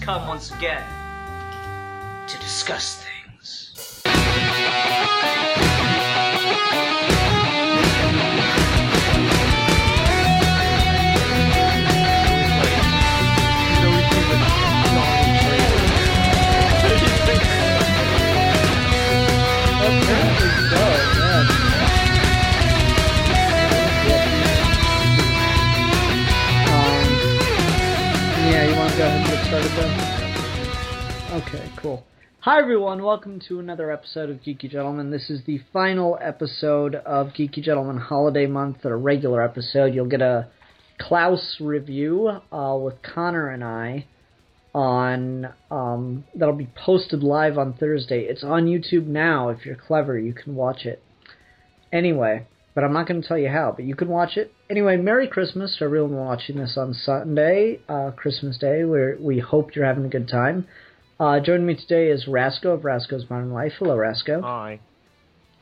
come once again to discuss things. Yeah, you want to go ahead and get started then? Okay, cool. Hi everyone, welcome to another episode of Geeky Gentlemen. This is the final episode of Geeky Gentlemen Holiday Month, a regular episode. You'll get a Klaus review with Connor and I on that'll be posted live on Thursday. It's on YouTube now. If you're clever, you can watch it. Anyway, but I'm not going to tell you how, but you can watch it. Anyway, Merry Christmas to everyone watching this on Sunday, Christmas Day, where we hope you're having a good time. Joining me today is Rasco of Rasco's Modern Life. Hello, Rasco. Hi.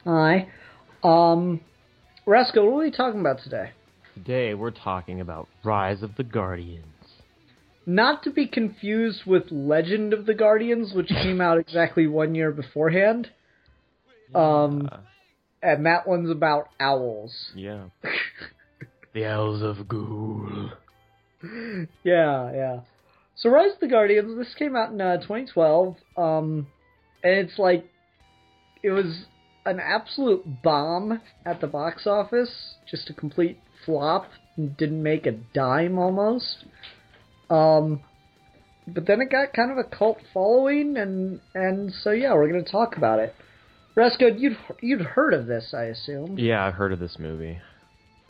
Hi. Rasco, what are we talking about today? Today we're talking about Rise of the Guardians. Not to be confused with Legend of the Guardians, which came out exactly 1 year beforehand. And that one's about owls. Yeah. The Owls of Ghoul. Yeah. So Rise of the Guardians, this came out in 2012, and it's like, it was an absolute bomb at the box office, just a complete flop, didn't make a dime almost. But then it got kind of a cult following, and so yeah, we're going to talk about it. Rasco, you'd heard of this, I assume? Yeah, I've heard of this movie.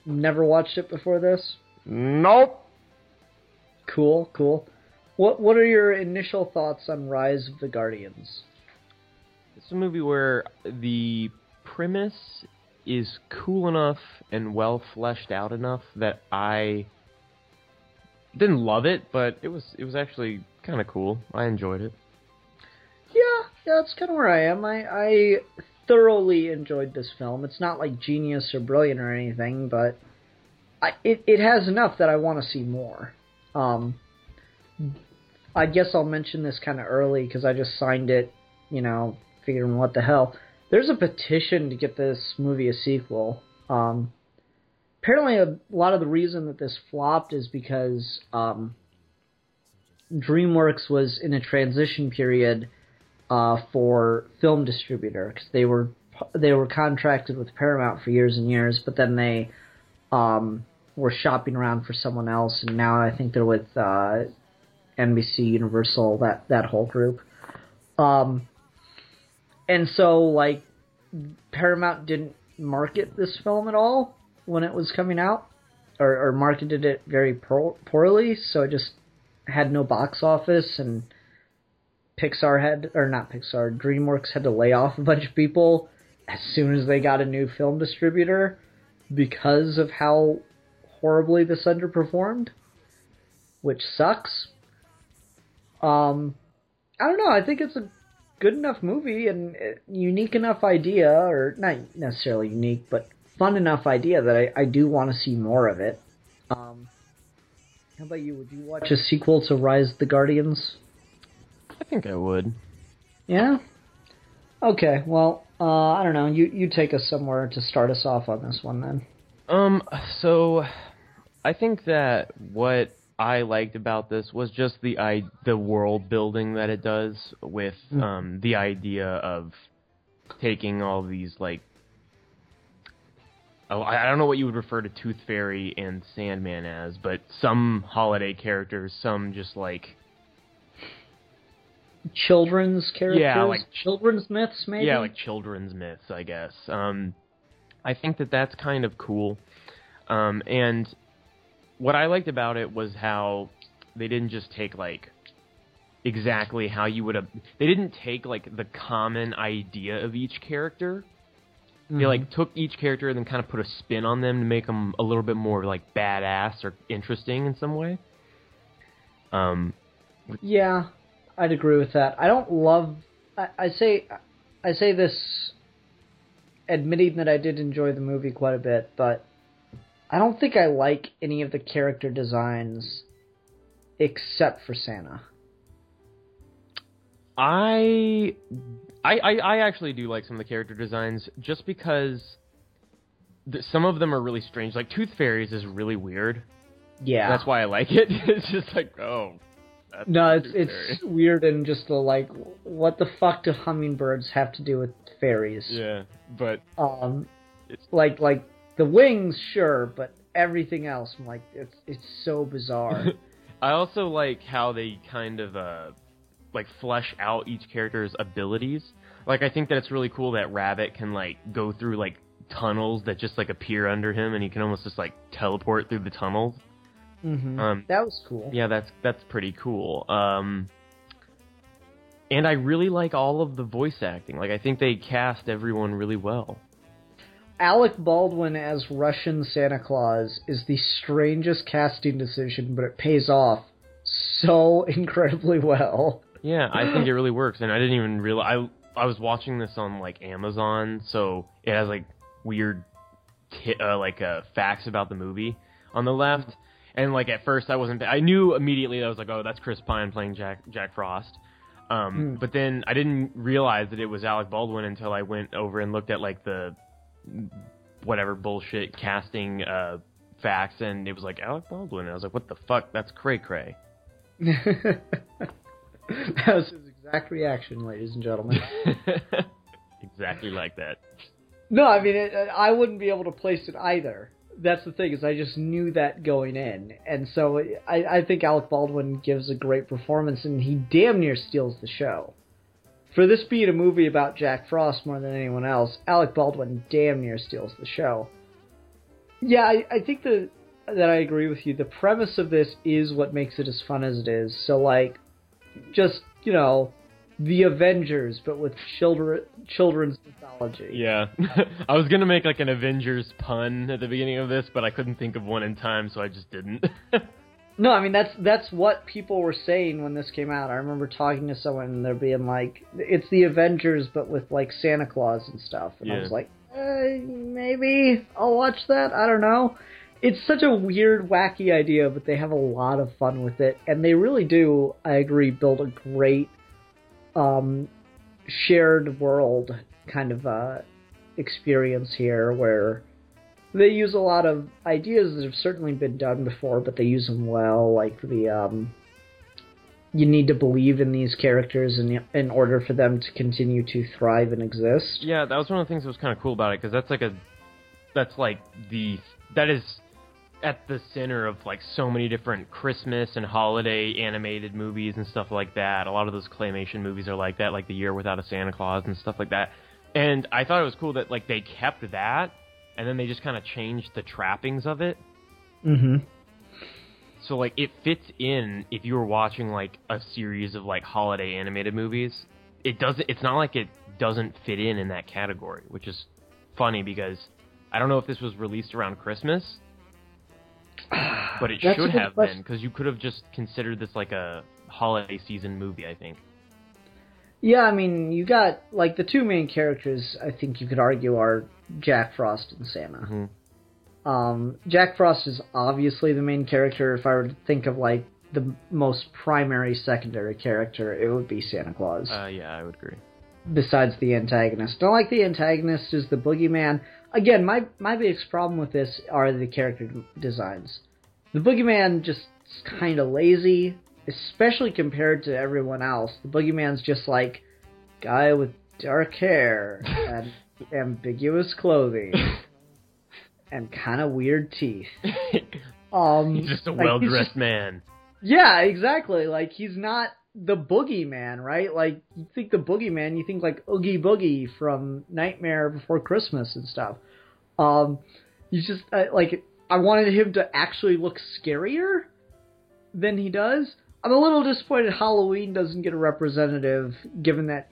Never watched it before this? Nope. Cool. What are your initial thoughts on Rise of the Guardians? It's a movie where the premise is cool enough and well fleshed out enough that I didn't love it, but it was actually kind of cool. I enjoyed it. Yeah, that's kind of where I am. I thoroughly enjoyed this film. It's not like genius or brilliant or anything, but it has enough that I want to see more. I guess I'll mention this kind of early because I just signed it, figuring what the hell. There's a petition to get this movie a sequel. Apparently a lot of the reason that this flopped is because DreamWorks was in a transition period for film distributor, because they were contracted with Paramount for years and years, but then they were shopping around for someone else, and now I think they're with NBC, Universal, that whole group. And so, like, Paramount didn't market this film at all when it was coming out, or marketed it very poorly, so it just had no box office, and DreamWorks had to lay off a bunch of people as soon as they got a new film distributor because of how horribly this underperformed, which sucks. I don't know, I think it's a good enough movie and unique enough idea, or not necessarily unique, but fun enough idea that I do want to see more of it. How about you? Would you watch a sequel to Rise of the Guardians? I think I would. Yeah? Okay, well, I don't know. You take us somewhere to start us off on this one, then. So I think that what I liked about this was just the world building that it does with the idea of taking all these, like, I don't know what you would refer to Tooth Fairy and Sandman as, but some holiday characters, some just like children's characters? Yeah, like children's myths, maybe? Yeah, like children's myths, I guess. I think that that's kind of cool. And what I liked about it was how they didn't just take, like, exactly how you would have... They didn't take, like, the common idea of each character. They, like, took each character and then kind of put a spin on them to make them a little bit more, like, badass or interesting in some way. Yeah, I'd agree with that. I don't love... I say this admitting that I did enjoy the movie quite a bit, but I don't think I like any of the character designs except for Santa. I actually do like some of the character designs just because some of them are really strange. Like Tooth Fairies is really weird. Yeah. That's why I like it. It's just like, oh. No, it's weird and just like, what the fuck do hummingbirds have to do with fairies? Yeah, but like the wings, sure, but everything else, I'm like, it's so bizarre. I also like how they kind of like flesh out each character's abilities. Like I think that it's really cool that Rabbit can like go through like tunnels that just like appear under him, and he can almost just like teleport through the tunnels. Mm-hmm. That was cool. Yeah, that's pretty cool. And I really like all of the voice acting. Like I think they cast everyone really well. Alec Baldwin as Russian Santa Claus is the strangest casting decision, but it pays off so incredibly well. Yeah, I think it really works, and I didn't even realize. I was watching this on like Amazon, so it has like weird facts about the movie on the left. And like at first I knew immediately that I was like, oh, that's Chris Pine playing Jack Frost. But then I didn't realize that it was Alec Baldwin until I went over and looked at like the whatever bullshit casting facts, and it was like Alec Baldwin. And I was like, what the fuck? That's cray cray. That was his exact reaction, ladies and gentlemen. Exactly like that. No, I mean, I wouldn't be able to place it either. That's the thing, is I just knew that going in. And so I think Alec Baldwin gives a great performance, and he damn near steals the show. For this being a movie about Jack Frost more than anyone else, Alec Baldwin damn near steals the show. Yeah, I think that I agree with you. The premise of this is what makes it as fun as it is. So, like, just, you know, the Avengers, but with children's mythology. Yeah. I was going to make like an Avengers pun at the beginning of this, but I couldn't think of one in time, so I just didn't. No, I mean, that's what people were saying when this came out. I remember talking to someone and they're being like, it's the Avengers, but with like Santa Claus and stuff. And I was like, maybe I'll watch that. I don't know. It's such a weird, wacky idea, but they have a lot of fun with it. And they really do, I agree, build a great shared world kind of experience here, where they use a lot of ideas that have certainly been done before, but they use them well, like the you need to believe in these characters in order for them to continue to thrive and exist. Yeah, that was one of the things that was kind of cool about it, because that is at the center of like so many different Christmas and holiday animated movies and stuff like that. A lot of those claymation movies are like that, like The Year Without a Santa Claus and stuff like that. And I thought it was cool that like they kept that, and then they just kind of changed the trappings of it. Mm-hmm. So like it fits in if you were watching like a series of like holiday animated movies. It's not like it doesn't fit in that category, which is funny because I don't know if this was released around Christmas. But it should have been, because you could have just considered this like a holiday season movie, I think. Yeah, I mean, you got, like, the two main characters, I think you could argue, are Jack Frost and Santa. Mm-hmm. Jack Frost is obviously the main character. If I were to think of, like, the most primary secondary character, it would be Santa Claus. Yeah, I would agree. Besides the antagonist. Don't like the antagonist is the boogeyman. Again, my biggest problem with this are the character designs. The boogeyman just kind of lazy, especially compared to everyone else. The boogeyman's just like guy with dark hair and ambiguous clothing and kind of weird teeth. He's just a well-dressed man. Yeah, exactly. Like, he's not the boogeyman, right? Like, you think the boogeyman, you think like Oogie Boogie from Nightmare Before Christmas and stuff. You just, I wanted him to actually look scarier than he does. I'm a little disappointed Halloween doesn't get a representative, given that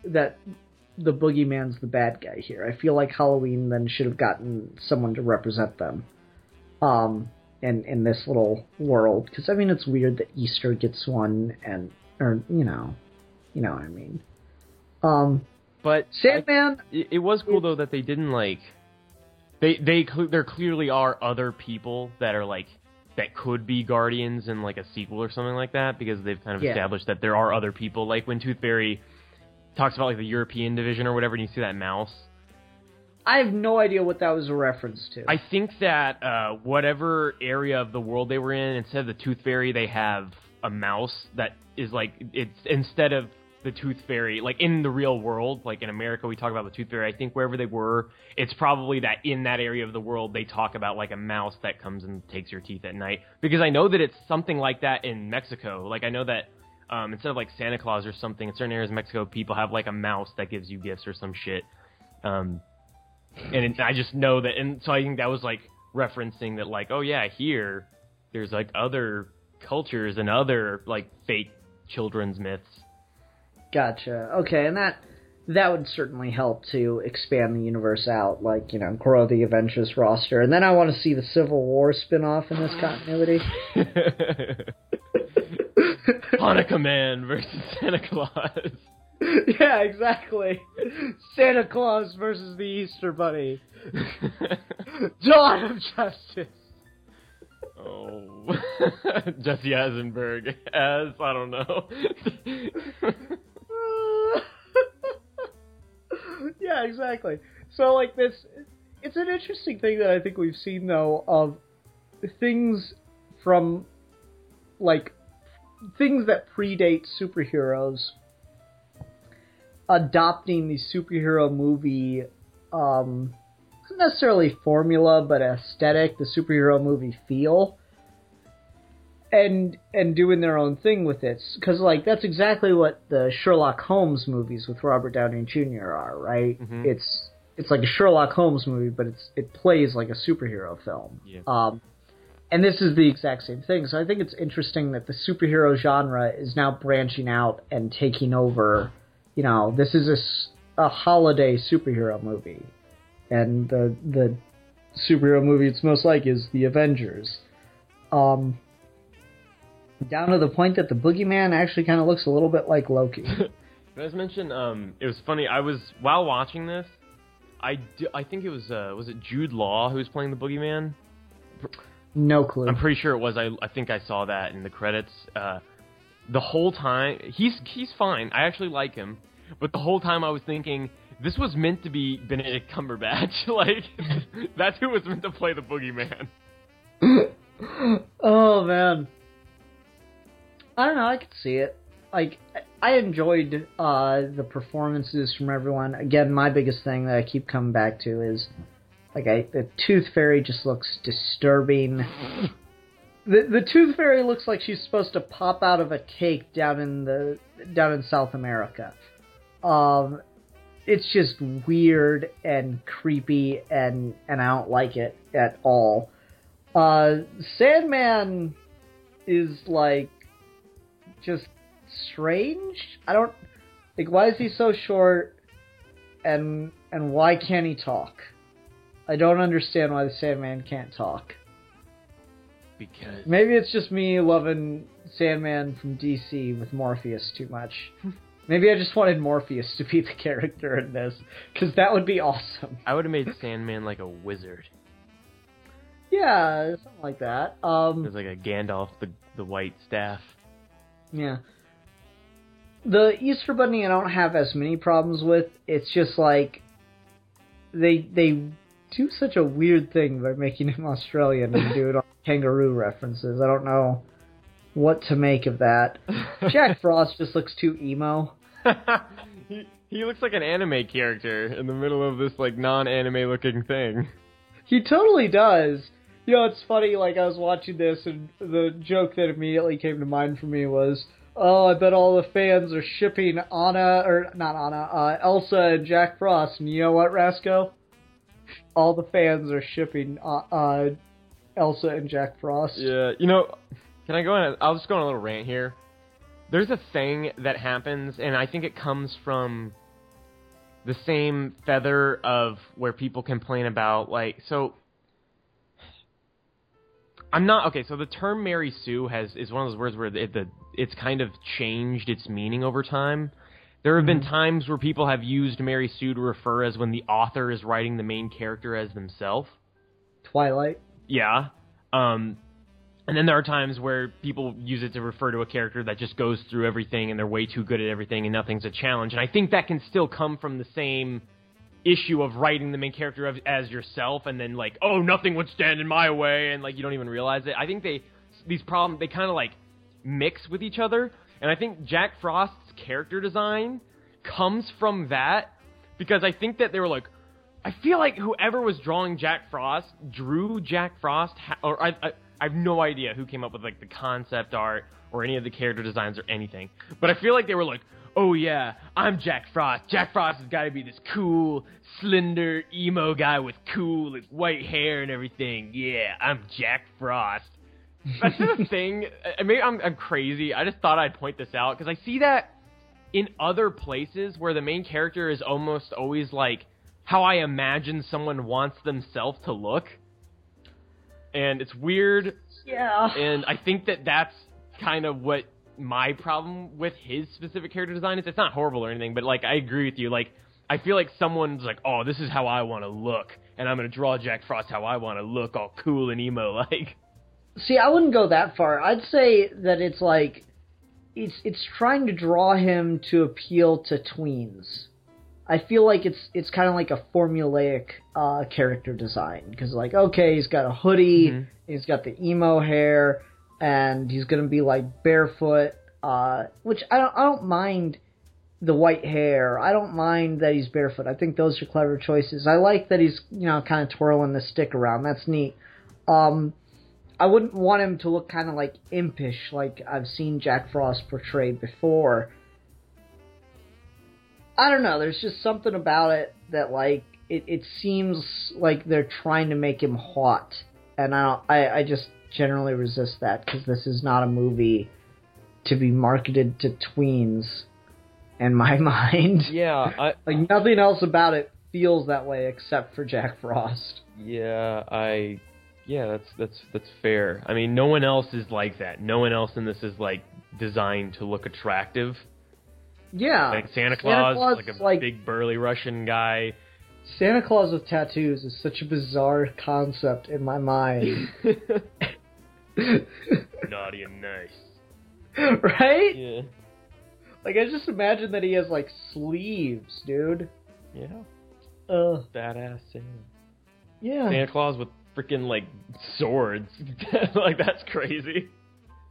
that the boogeyman's the bad guy here. I feel like Halloween then should have gotten someone to represent them. In this little world, because I mean it's weird that Easter gets one, or you know what I mean. But Sandman, it was cool though that they didn't like there clearly are other people that are like that could be Guardians in, like, a sequel or something like that, because they've kind of established that there are other people. Like, when Tooth Fairy talks about, like, the European division or whatever, and you see that mouse. I have no idea what that was a reference to. I think that whatever area of the world they were in, instead of the Tooth Fairy, they have a mouse that is, like, it's instead of the Tooth Fairy, like, in the real world, like, in America, we talk about the Tooth Fairy. I think wherever they were, it's probably that in that area of the world, they talk about, like, a mouse that comes and takes your teeth at night. Because I know that it's something like that in Mexico. Like, I know that instead of, like, Santa Claus or something, in certain areas of Mexico, people have, like, a mouse that gives you gifts or some shit. And I just know that, and so I think that was, like, referencing that, like, oh, yeah, here, there's, like, other cultures and other, like, fake children's myths. Gotcha. Okay, and that would certainly help to expand the universe out, like, you know, grow the Avengers roster. And then I want to see the Civil War spin-off in this continuity. Hanukkah Man versus Santa Claus. Yeah, exactly. Santa Claus versus the Easter Bunny. Dawn of Justice. Oh. Jesse Eisenberg as, I don't know. Yeah, exactly. So, like, it's an interesting thing that I think we've seen, though, of things from, like, things that predate superheroes adopting the superhero movie, not necessarily formula, but aesthetic, the superhero movie feel, and doing their own thing with it. Because, like, that's exactly what the Sherlock Holmes movies with Robert Downey Jr. are, right? Mm-hmm. It's like a Sherlock Holmes movie, but it plays like a superhero film. Yeah. And this is the exact same thing. So I think it's interesting that the superhero genre is now branching out and taking over. You know, this is a holiday superhero movie. And the superhero movie it's most like is The Avengers. Down to the point that the Boogeyman actually kind of looks a little bit like Loki. Can I just mention, it was funny, while watching this, I think it was it Jude Law who was playing the Boogeyman? No clue. I'm pretty sure it was. I think I saw that in the credits. The whole time, he's fine. I actually like him. But the whole time I was thinking, this was meant to be Benedict Cumberbatch. Like, that's who was meant to play the Boogeyman. Oh, man. I don't know, I could see it. Like, I enjoyed the performances from everyone. Again, my biggest thing that I keep coming back to is, like, the Tooth Fairy just looks disturbing. The Tooth Fairy looks like she's supposed to pop out of a cake down in South America. It's just weird and creepy, and I don't like it at all. Sandman is, like, just strange. I don't, like, why is he so short, and why can't he talk? I don't understand why the Sandman can't talk. Because maybe it's just me loving Sandman from DC with Morpheus too much. Maybe I just wanted Morpheus to be the character in this, because that would be awesome. I would have made Sandman like a wizard. Yeah, something like that. It's like a Gandalf, the white staff. Yeah. The Easter Bunny I don't have as many problems with. It's just like they do such a weird thing by making him Australian and do it on kangaroo references. I don't know what to make of that. Jack Frost just looks too emo. He looks like an anime character in the middle of this, like, non-anime looking thing. He totally does. You know, it's funny, like, I was watching this, and the joke that immediately came to mind for me was, oh, I bet all the fans are shipping Elsa and Jack Frost. And you know what, Rasco? All the fans are shipping Elsa and Jack Frost. Yeah, you know, can I go on? I'll just go on a little rant here. There's a thing that happens, and I think it comes from the same feather of where people complain about, like, so... so the term Mary Sue is one of those words where it's kind of changed its meaning over time. There have been times where people have used Mary Sue to refer as when the author is writing the main character as themselves. Twilight. Yeah. And then there are times where people use it to refer to a character that just goes through everything and they're way too good at everything and nothing's a challenge. And I think that can still come from the same issue of writing the main character as yourself and then like, oh, nothing would stand in my way, and like you don't even realize it. I think these problems, they kind of like mix with each other. And I think Jack Frost's character design comes from that, because I think that they were like, I feel like whoever was drawing Jack Frost drew Jack Frost, or I have no idea who came up with like the concept art or any of the character designs or anything. But I feel like they were like, oh yeah, I'm Jack Frost. Jack Frost has got to be this cool, slender, emo guy with cool like, white hair and everything. Yeah, I'm Jack Frost. That's the thing. Maybe I'm crazy. I just thought I'd point this out because I see that in other places where the main character is almost always like how I imagine someone wants themselves to look. And it's weird. Yeah. And I think that that's kind of what my problem with his specific character design is. It's not horrible or anything, but like I agree with you. Like I feel like someone's like, oh, this is how I want to look, and I'm gonna draw Jack Frost how I want to look, all cool and emo like. See, I wouldn't go that far. I'd say that it's like it's trying to draw him to appeal to tweens. I feel like it's kind of like a formulaic character design, because like, okay, he's got a hoodie, he's got the emo hair, and he's gonna be like barefoot, which I don't mind the white hair. I don't mind that he's barefoot. I think those are clever choices. I like that he's, you know, kind of twirling the stick around. That's neat. I wouldn't want him to look kind of like impish, like I've seen Jack Frost portrayed before. I don't know, there's just something about it that, like, it seems like they're trying to make him hot. And I just generally resist that, because this is not a movie to be marketed to tweens, in my mind. Yeah. Like, nothing else about it feels that way except for Jack Frost. Yeah, that's fair. I mean, no one else is like that. No one else in this is, like, designed to look attractive. Yeah. Like Santa Claus like a big burly Russian guy. Santa Claus with tattoos is such a bizarre concept in my mind. Naughty and nice. Right? Yeah. Like, I just imagine that he has, like, sleeves, dude. Yeah. Badass Santa. Yeah. Santa Claus with freaking, like, swords. Like, that's crazy.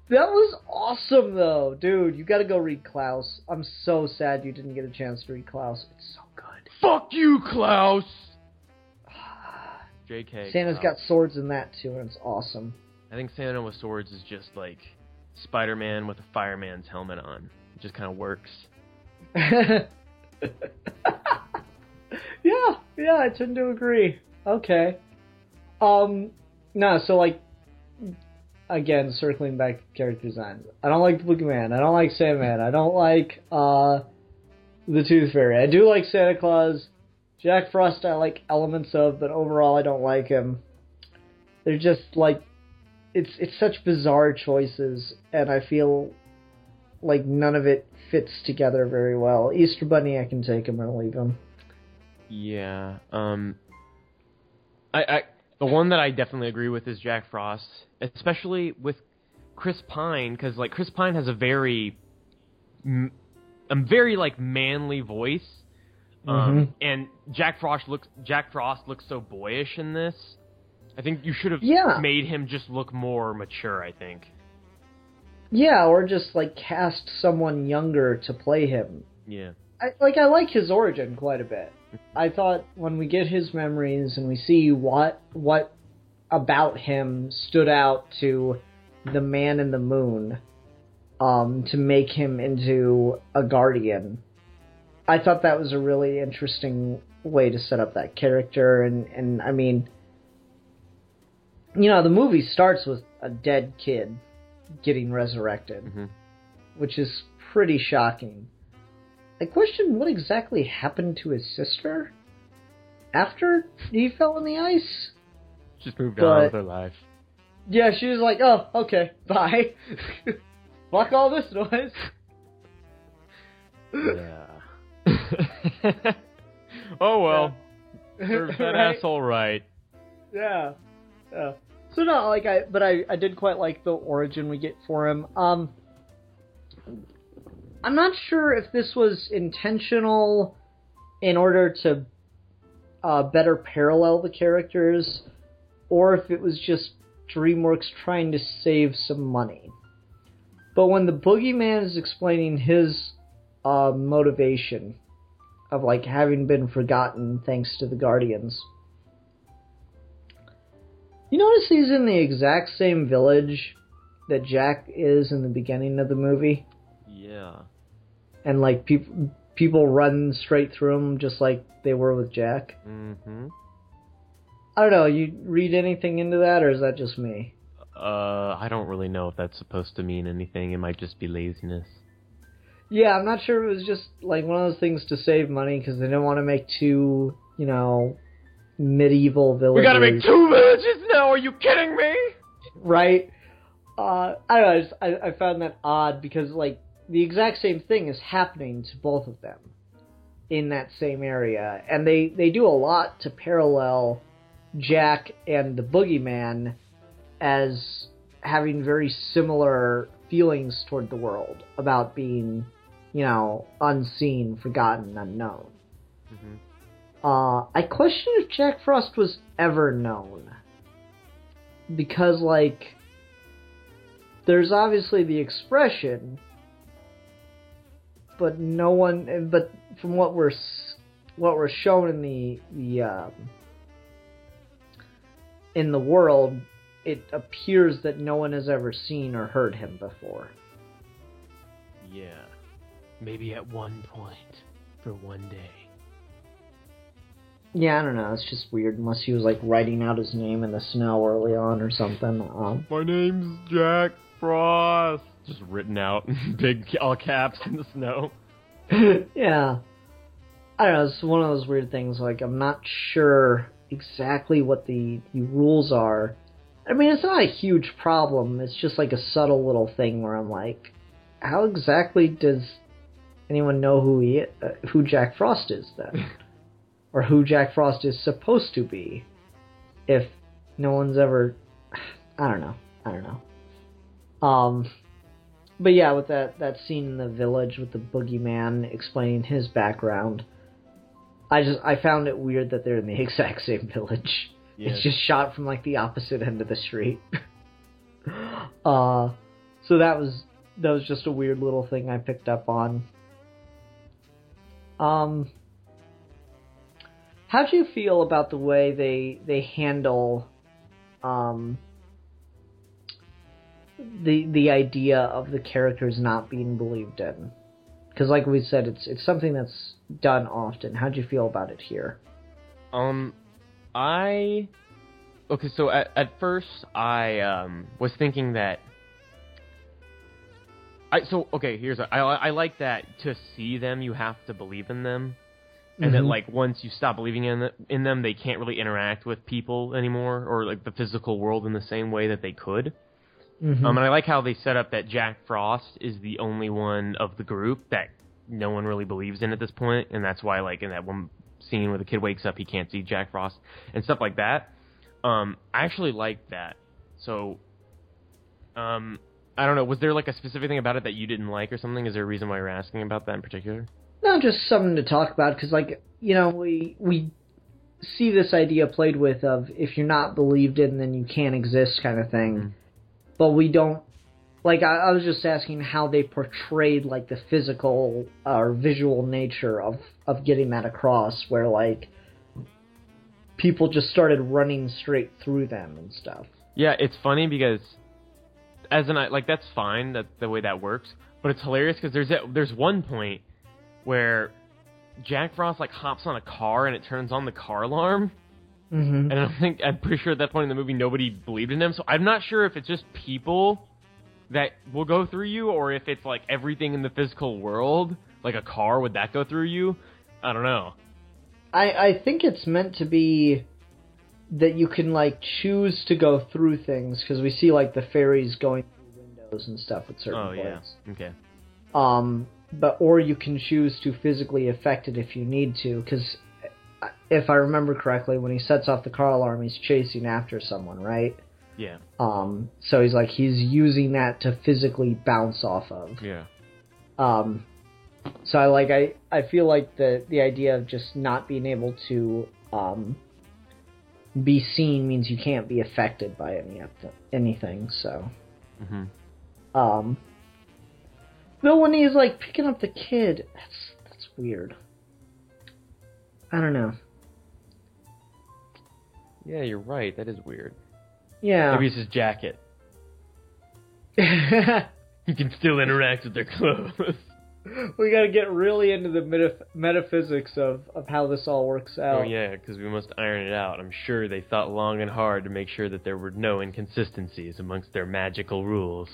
That was awesome, though. Dude, you gotta go read Klaus. I'm so sad you didn't get a chance to read Klaus. It's so good. Fuck you, Klaus! JK. Santa's got swords in that, too, and it's awesome. I think Santa with swords is just like Spider-Man with a fireman's helmet on. It just kind of works. Yeah, I tend to agree. Okay. No, so, like, again, circling back to character designs. I don't like the Boogeyman. I don't like Sandman. I don't like the Tooth Fairy. I do like Santa Claus. Jack Frost I like elements of, but overall I don't like him. They're just, like, it's such bizarre choices, and I feel like none of it fits together very well. Easter Bunny, I can take him or leave him. Yeah. The one that I definitely agree with is Jack Frost, especially with Chris Pine, because like Chris Pine has a very like manly voice, and Jack Frost looks so boyish in this. I think you should have made him just look more mature, I think. Yeah, or just like cast someone younger to play him. Yeah. I like his origin quite a bit. I thought when we get his memories and we see what about him stood out to the Man in the Moon, to make him into a Guardian, I thought that was a really interesting way to set up that character. And I mean, you know, the movie starts with a dead kid getting resurrected, which is pretty shocking. I question what exactly happened to his sister after he fell in the ice. Just moved on with her life. Yeah, she was like, oh, okay, bye. Fuck all this noise. Yeah. Oh, well. Serves that asshole right. Yeah. So no, like I did quite like the origin we get for him. I'm not sure if this was intentional in order to better parallel the characters, or if it was just DreamWorks trying to save some money. But when the boogeyman is explaining his motivation of like having been forgotten thanks to the Guardians, you notice he's in the exact same village that Jack is in the beginning of the movie? Yeah. And like people run straight through him just like they were with Jack. Mm-hmm. I don't know, you read anything into that, or is that just me? I don't really know if that's supposed to mean anything. It might just be laziness. Yeah, I'm not sure if it was just like one of those things to save money because they didn't want to make two, medieval villages. We gotta make 2 villages now, are you kidding me? Right? I don't know, I found that odd because, like, the exact same thing is happening to both of them in that same area. And they do a lot to parallel Jack and the boogeyman as having very similar feelings toward the world about being, unseen, forgotten, unknown. Mm-hmm. I question if Jack Frost was ever known. Because, like, there's obviously the expression, but no one, but from what we're shown in the world, it appears that no one has ever seen or heard him before. Yeah. Maybe at one point. For one day. Yeah, I don't know. It's just weird. Unless he was, like, writing out his name in the snow early on or something. My name's Jack Frost. Just written out in big all caps in the snow. Yeah. I don't know. It's one of those weird things. Like, I'm not sure exactly what the rules are. I mean, it's not a huge problem. It's just, like, a subtle little thing where I'm like, how exactly does anyone know who Jack Frost is, then? Or who Jack Frost is supposed to be, if no one's ever... I don't know. But yeah, with that scene in the village with the boogeyman explaining his background, I found it weird that they're in the exact same village. Yeah. It's just shot from, like, the opposite end of the street. So that was just a weird little thing I picked up on. How do you feel about the way they handle the idea of the characters not being believed in? Because, like we said, it's something that's done often. How do you feel about it here? Okay, so at first I was thinking that I like that to see them you have to believe in them. And that, like, once you stop believing in them, they can't really interact with people anymore, or, like, the physical world in the same way that they could. Mm-hmm. And I like how they set up that Jack Frost is the only one of the group that no one really believes in at this point, and that's why, like, in that one scene where the kid wakes up, he can't see Jack Frost, and stuff like that. I actually liked that. So, I don't know, was there, like, a specific thing about it that you didn't like or something? Is there a reason why you're asking about that in particular? No, just something to talk about, because, like, we see this idea played with of if you're not believed in, then you can't exist kind of thing. Mm. But we don't, like, I was just asking how they portrayed, like, the physical or visual nature of getting that across, where, like, people just started running straight through them and stuff. Yeah, it's funny because, that's fine, that the way that works, but it's hilarious because there's one point where Jack Frost, like, hops on a car and it turns on the car alarm. Mm-hmm. And I'm pretty sure at that point in the movie nobody believed in him. So I'm not sure if it's just people that will go through you, or if it's, like, everything in the physical world. Like a car, would that go through you? I don't know. I think it's meant to be that you can, like, choose to go through things, because we see, like, the fairies going through windows and stuff at certain points. Oh, yeah. Okay. Or you can choose to physically affect it if you need to, because if I remember correctly, when he sets off the car alarm, he's chasing after someone, right? Yeah. So he's using that to physically bounce off of. Yeah. So I feel like the idea of just not being able to be seen means you can't be affected by anything. So, Though when he's picking up the kid, that's weird. I don't know. Yeah, you're right. That is weird. Yeah. Maybe it's his jacket. You can still interact with their clothes. We gotta get really into the metaphysics of how this all works out. Oh yeah, because we must iron it out. I'm sure they thought long and hard to make sure that there were no inconsistencies amongst their magical rules.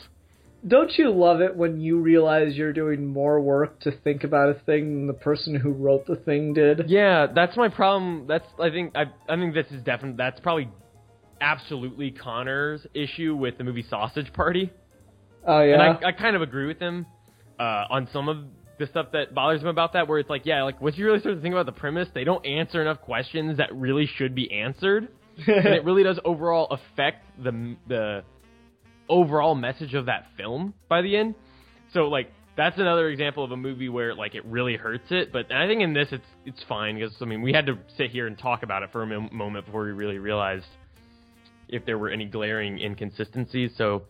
Don't you love it when you realize you're doing more work to think about a thing than the person who wrote the thing did? Yeah, that's my problem. I think this is definitely, that's probably absolutely Connor's issue with the movie Sausage Party. Oh yeah? And I kind of agree with him on some of the stuff that bothers him about that, where it's once you really start to think about the premise, they don't answer enough questions that really should be answered. And it really does overall affect the overall message of that film by the end. So that's another example of a movie where it really hurts it. But I think in this it's fine, because we had to sit here and talk about it for a moment before we really realized if there were any glaring inconsistencies. So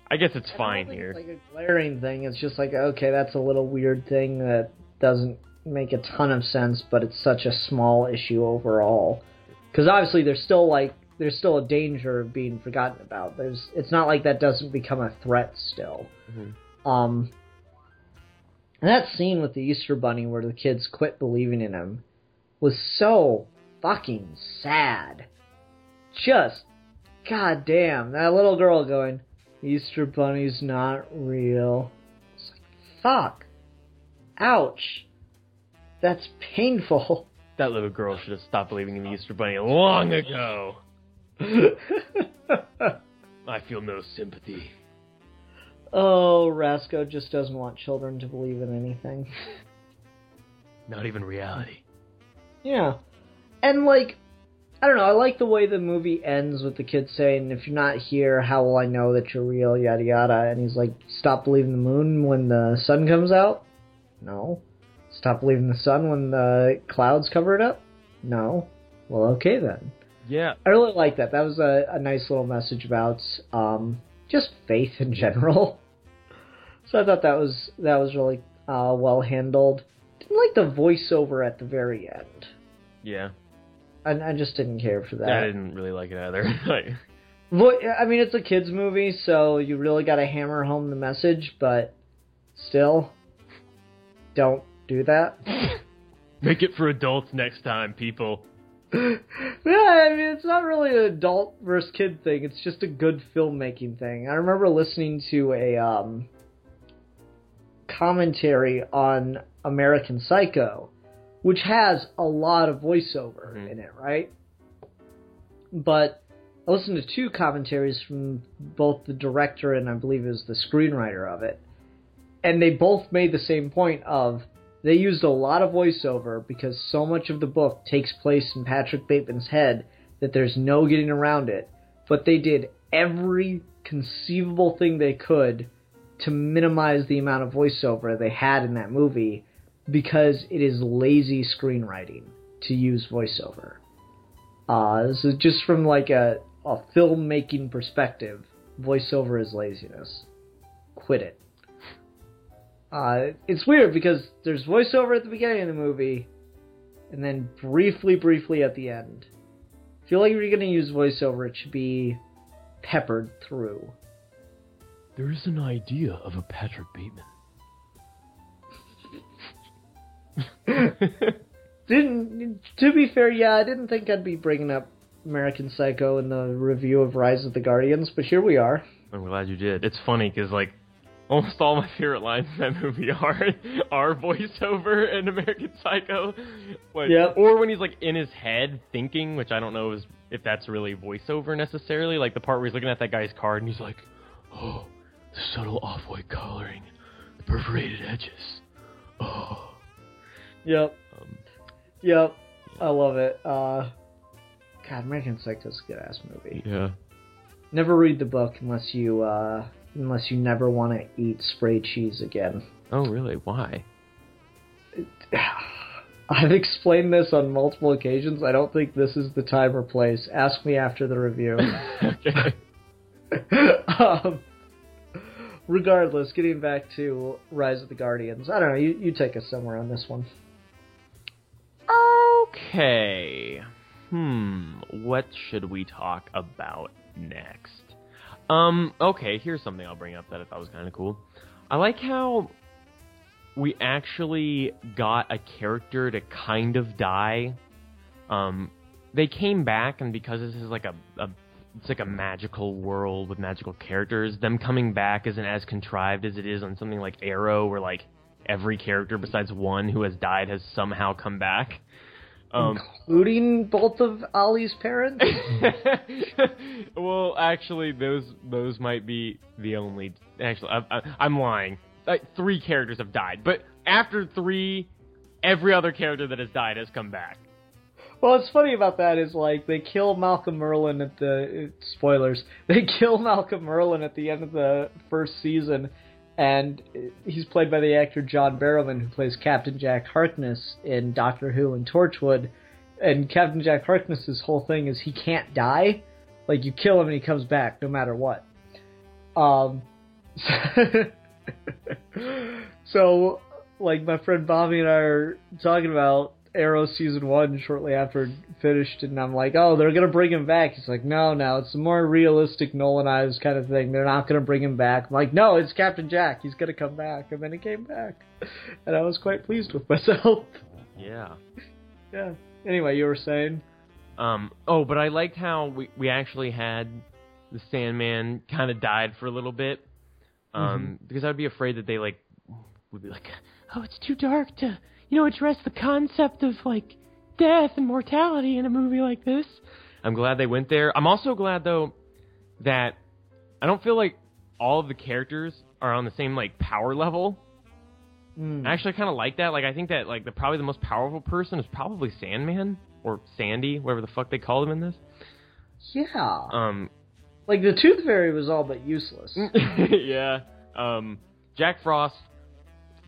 I guess it's fine here. It's a glaring thing. It's just okay, that's a little weird thing that doesn't make a ton of sense, but it's such a small issue overall. Because obviously there's still a danger of being forgotten about. It's not like that doesn't become a threat still. And that scene with the Easter Bunny where the kids quit believing in him was so fucking sad. Just, goddamn, that little girl going, Easter Bunny's not real. It's fuck. Ouch. That's painful. That little girl should have stopped believing in the Easter Bunny long ago. I feel no sympathy. Oh, Rasco just doesn't want children to believe in anything. Not even reality. Yeah. And I don't know, I like the way the movie ends with the kid saying, if you're not here, how will I know that you're real, yada yada. And he's stop believing the moon when the sun comes out? No. Stop believing the sun when the clouds cover it up? No. Well, okay then. Yeah. I really like that. That was a nice little message about just faith in general. So I thought that was really well handled. Didn't like the voiceover at the very end. Yeah. I just didn't care for that. I didn't really like it either. It's a kids movie, so you really got to hammer home the message, but still, don't do that. Make it for adults next time, people. Yeah, it's not really an adult versus kid thing. It's just a good filmmaking thing. I remember listening to a commentary on American Psycho, which has a lot of voiceover in it, right? But I listened to two commentaries from both the director and I believe it was the screenwriter of it, and they both made the same point of they used a lot of voiceover because so much of the book takes place in Patrick Bateman's head that there's no getting around it, but they did every conceivable thing they could to minimize the amount of voiceover they had in that movie, because it is lazy screenwriting to use voiceover. So just from a filmmaking perspective, voiceover is laziness. Quit it. It's weird because there's voiceover at the beginning of the movie, and then briefly at the end. I feel like if you're going to use voiceover, it should be peppered through. There is an idea of a Patrick Bateman. To be fair, yeah, I didn't think I'd be bringing up American Psycho in the review of Rise of the Guardians, but here we are. I'm glad you did. It's funny because almost all my favorite lines in that movie are voiceover in American Psycho. Yep. Or when he's in his head thinking, which I don't know if that's really voiceover necessarily. The part where he's looking at that guy's card and he's like, oh, the subtle off-white coloring, the perforated edges. Oh. Yep. Yep. I love it. God, American Psycho's a good-ass movie. Yeah. Never read the book unless you never want to eat spray cheese again. Oh, really? Why? I've explained this on multiple occasions. I don't think this is the time or place. Ask me after the review. Okay. Regardless, getting back to Rise of the Guardians. I don't know. You take us somewhere on this one. Okay. What should we talk about next? Okay, here's something I'll bring up that I thought was kind of cool. I like how we actually got a character to kind of die. They came back, and because this is like it's like a magical world with magical characters, them coming back isn't as contrived as it is on something like Arrow, where like every character besides one who has died has somehow come back. Including both of Ollie's parents? Well, actually, those might be the only... Actually, I'm lying. 3 characters have died. But after 3, every other character that has died has come back. Well, what's funny about that is, like, they kill Malcolm Merlyn at the... Spoilers. They kill Malcolm Merlyn at the end of the first season, and he's played by the actor John Barrowman, who plays Captain Jack Harkness in Doctor Who and Torchwood. And Captain Jack Harkness's whole thing is he can't die. Like, you kill him and he comes back, no matter what. So, like, my friend Bobby and I are talking about Arrow Season 1 shortly after it finished, and I'm like, oh, they're going to bring him back. He's like, no, it's a more realistic Nolan Ives kind of thing. They're not going to bring him back. I'm like, no, it's Captain Jack. He's going to come back. And then he came back. And I was quite pleased with myself. Yeah. Yeah. Anyway, you were saying? But I liked how we actually had the Sandman kind of died for a little bit. Because I'd be afraid that they, like, would be like, oh, it's too dark to... address the concept of, like, death and mortality in a movie like this. I'm glad they went there. I'm also glad, though, that I don't feel like all of the characters are on the same, like, power level. I actually kind of like that. Like, I think that, like, probably the most powerful person is probably Sandman, or Sandy, whatever the fuck they called him in this. Yeah. Like, the Tooth Fairy was all but useless. Yeah. Jack Frost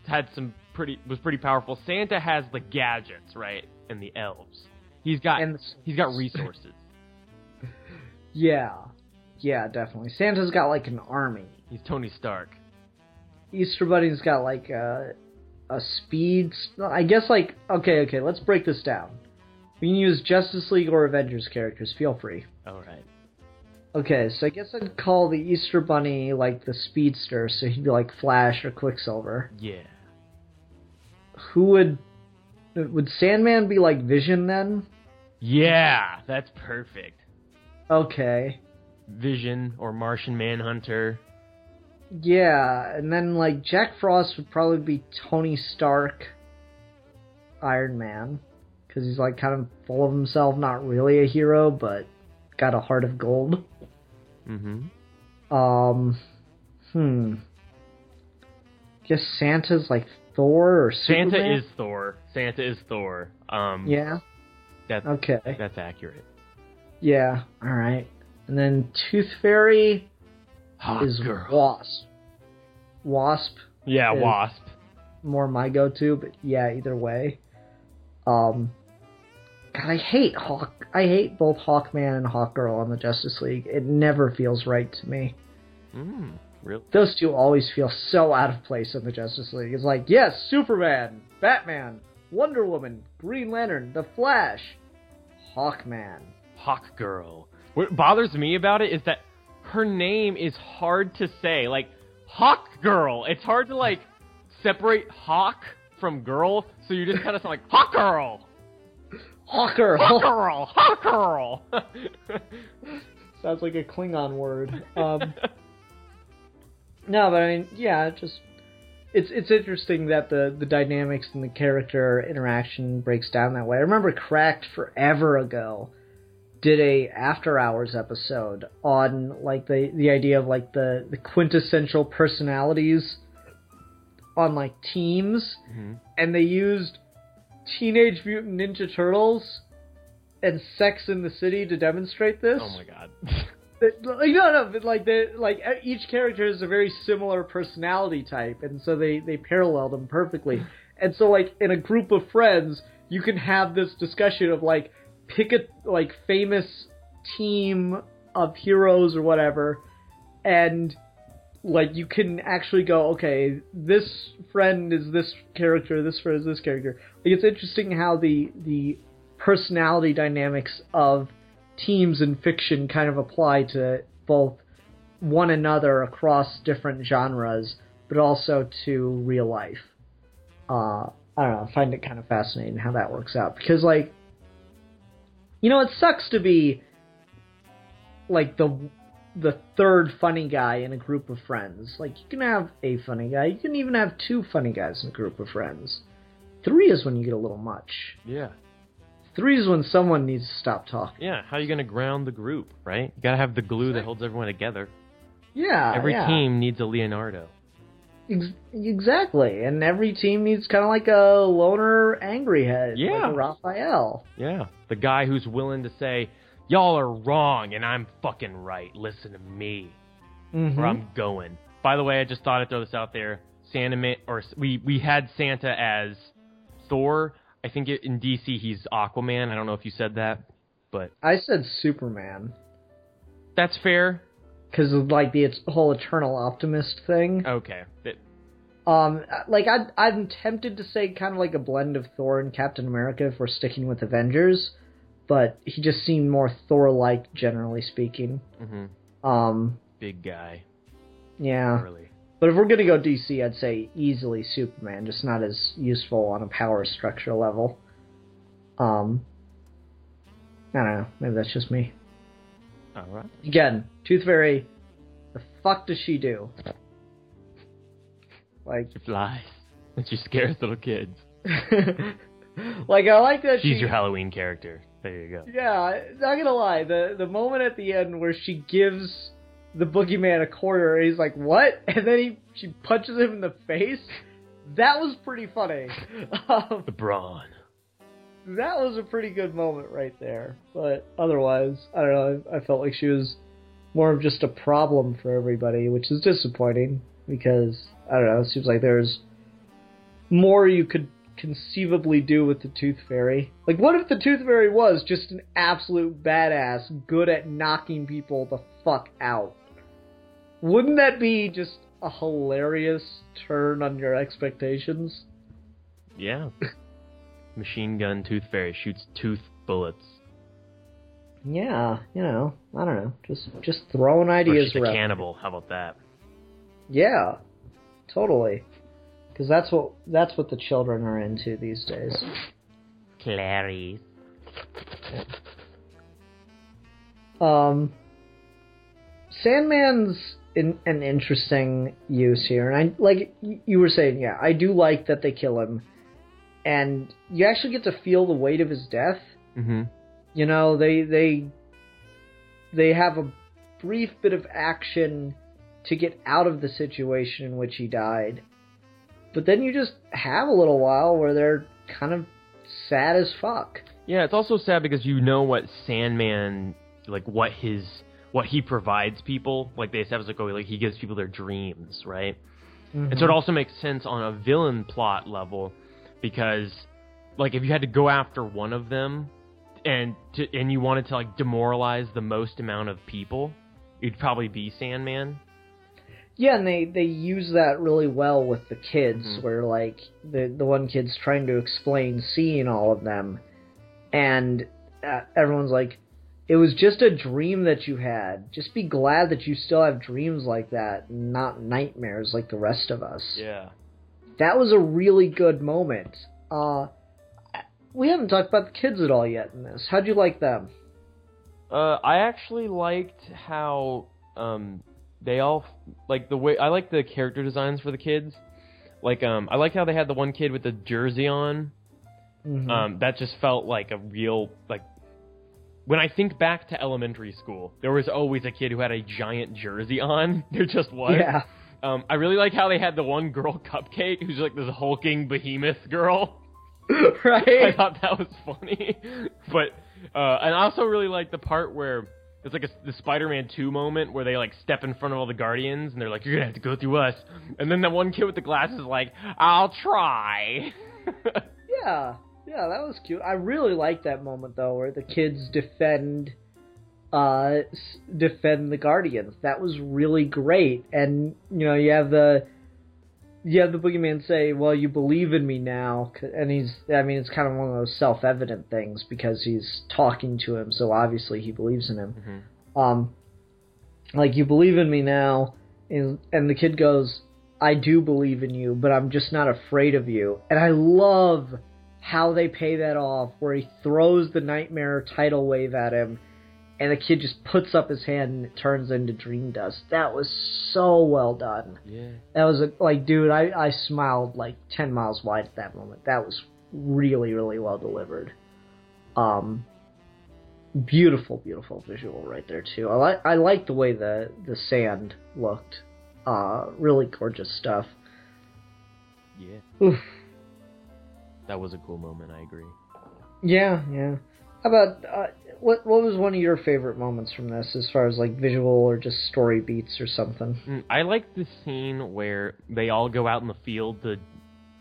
was pretty powerful. Santa has the gadgets, right? And the elves. He's got resources. Yeah, definitely. Santa's got like an army. He's Tony Stark. Easter Bunny's got like a speed. I guess like okay. Let's break this down. We can use Justice League or Avengers characters. Feel free. All right. Okay, so I guess I'd call the Easter Bunny like the speedster, so he'd be like Flash or Quicksilver. Yeah. Would Sandman be like Vision then? Yeah, that's perfect. Okay. Vision or Martian Manhunter. Yeah, and then like Jack Frost would probably be Tony Stark, Iron Man, because he's like kind of full of himself, not really a hero, but got a heart of gold. Guess Santa's like Thor or Superman? Santa is Thor. Yeah? Okay. That's accurate. Yeah, alright. And then Tooth Fairy is Wasp. Wasp. Yeah, Wasp. More my go-to, but yeah, either way. God, I hate both Hawkman and Hawkgirl on the Justice League. It never feels right to me. Really? Those two always feel so out of place in the Justice League. It's like, yes, Superman, Batman, Wonder Woman, Green Lantern, The Flash, Hawkman. Hawkgirl. What bothers me about it is that her name is hard to say. Like, Hawkgirl. It's hard to, like, separate Hawk from girl, so you just kind of sound like, Hawkgirl! Hawkgirl! Hawkgirl! Hawkgirl! Sounds like a Klingon word. No, but I mean, yeah, it's interesting that the dynamics and the character interaction breaks down that way. I remember Cracked forever ago did a After Hours episode on like the idea of like the quintessential personalities on like teams, and they used Teenage Mutant Ninja Turtles and Sex in the City to demonstrate this. Oh my god. Each character has a very similar personality type, and so they parallel them perfectly. And so, like, in a group of friends, you can have this discussion of, like, pick a, like, famous team of heroes or whatever, and, like, you can actually go, okay, this friend is this character, this friend is this character. Like, it's interesting how the personality dynamics of teams in fiction kind of apply to both one another across different genres, but also to real life. I don't know, I find it kind of fascinating how that works out. Because, like, you know, it sucks to be, like, the third funny guy in a group of friends. Like, you can have a funny guy, you can even have two funny guys in a group of friends. 3 is when you get a little much. Yeah. 3 is when someone needs to stop talking. Yeah, how are you going to ground the group, right? You got to have the glue that holds everyone together. Yeah, Every team needs a Leonardo. Exactly, and every team needs kind of like a loner angry head, like a Raphael. Yeah, the guy who's willing to say, y'all are wrong and I'm fucking right, listen to me, or I'm going. By the way, I just thought I'd throw this out there. We had Santa as Thor. I think in DC he's Aquaman. I don't know if you said that, but... I said Superman. That's fair. Because of, like, the whole Eternal Optimist thing. Okay. Like, I'm tempted to say kind of like a blend of Thor and Captain America if we're sticking with Avengers, but he just seemed more Thor-like, generally speaking. Big guy. Yeah. Really. But if we're going to go DC, I'd say easily Superman, just not as useful on a power structure level. I don't know. Maybe that's just me. Alright. Again, Tooth Fairy, the fuck does she do? Like, she flies. And she scares little kids. Like, I like that she's your Halloween character. There you go. Yeah, not gonna lie, the moment at the end where she gives the boogeyman a quarter, and he's like, what? And then she punches him in the face, that was pretty funny. The brawn. That was a pretty good moment right there. But otherwise, I don't know, I felt like she was more of just a problem for everybody, which is disappointing, because, I don't know, it seems like there's more you could conceivably do with the Tooth Fairy. Like, what if the Tooth Fairy was just an absolute badass, good at knocking people the fuck out? Wouldn't that be just a hilarious turn on your expectations? Yeah. Machine gun Tooth Fairy shoots tooth bullets. Yeah, you know, I don't know. Just throwing ideas around. Or she's a cannibal, how about that? Yeah, totally. Because that's what the children are into these days. Clarice. Sandman's an interesting use here, and I like you were saying. Yeah, I do like that they kill him, and you actually get to feel the weight of his death. Mm-hmm. You know, they have a brief bit of action to get out of the situation in which he died. But then you just have a little while where they're kind of sad as fuck. Yeah, it's also sad because you know what Sandman, like, what he provides people. Like, they establish, like, he gives people their dreams, right? Mm-hmm. And so it also makes sense on a villain plot level because, like, if you had to go after one of them and you wanted to, like, demoralize the most amount of people, it'd probably be Sandman. Yeah, and they use that really well with the kids, where, like, the one kid's trying to explain seeing all of them, and everyone's like, it was just a dream that you had. Just be glad that you still have dreams like that, not nightmares like the rest of us. Yeah. That was a really good moment. We haven't talked about the kids at all yet in this. How'd you like them? I actually liked how... they all, like, the way, I like the character designs for the kids. Like, I like how they had the one kid with the jersey on. Mm-hmm. That just felt like a real, like, when I think back to elementary school, there was always a kid who had a giant jersey on. There just was. Yeah. I really like how they had the one girl Cupcake who's like this hulking behemoth girl. Right. I thought that was funny. But, and I also really like the part where It's like the Spider-Man 2 moment where they like step in front of all the Guardians and they're like, "You're gonna have to go through us." And then the one kid with the glasses is like, "I'll try." Yeah, that was cute. I really liked that moment though, where the kids defend the Guardians. That was really great. And you know, you have the boogeyman say, "Well, you believe in me now," and it's kind of one of those self-evident things because he's talking to him, so obviously he believes in him. Mm-hmm. Like, "You believe in me now," and the kid goes, "I do believe in you, but I'm just not afraid of you." And I love how they pay that off, where he throws the Nightmare tidal wave at him, and the kid just puts up his hand and it turns into dream dust. That was so well done. Yeah. That was, dude, I smiled like 10 miles wide at that moment. That was really, really well delivered. Beautiful, beautiful visual right there, too. I like the way the sand looked. Really gorgeous stuff. Yeah. Oof. That was a cool moment, I agree. Yeah. How about, what was one of your favorite moments from this, as far as, like, visual or just story beats or something? I like the scene where they all go out in the field to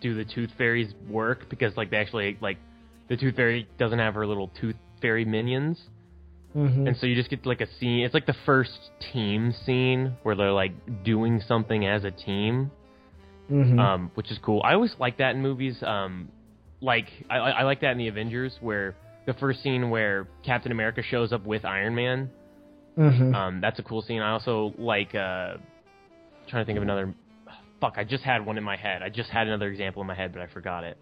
do the Tooth Fairy's work, because, like, they actually, like, the Tooth Fairy doesn't have her little Tooth Fairy minions. Mm-hmm. And so you just get, like, a scene. It's like the first team scene where they're, like, doing something as a team, mm-hmm. Which is cool. I always like that in movies. I like that in the Avengers, where the first scene where Captain America shows up with Iron Man. Mm-hmm. That's a cool scene. I also like, trying to think of another. Fuck, I just had one in my head. I just had another example in my head, but I forgot it.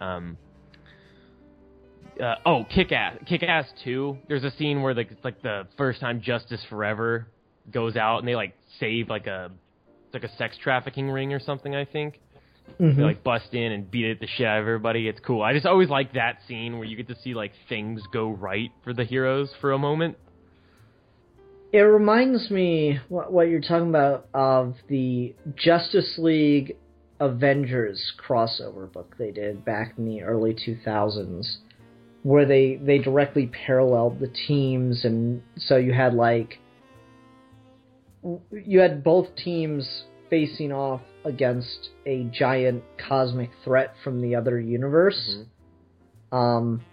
Kick-Ass. Kick-Ass 2. There's a scene where the first time Justice Forever goes out and they like save like a sex trafficking ring or something, I think. Mm-hmm. They like bust in and beat the shit out of everybody. It's cool. I just always like that scene where you get to see like things go right for the heroes for a moment. It reminds me what you're talking about of the Justice League Avengers crossover book they did back in the early 2000s, where they directly paralleled the teams, and so you had both teams facing off against a giant cosmic threat from the other universe. Mm-hmm.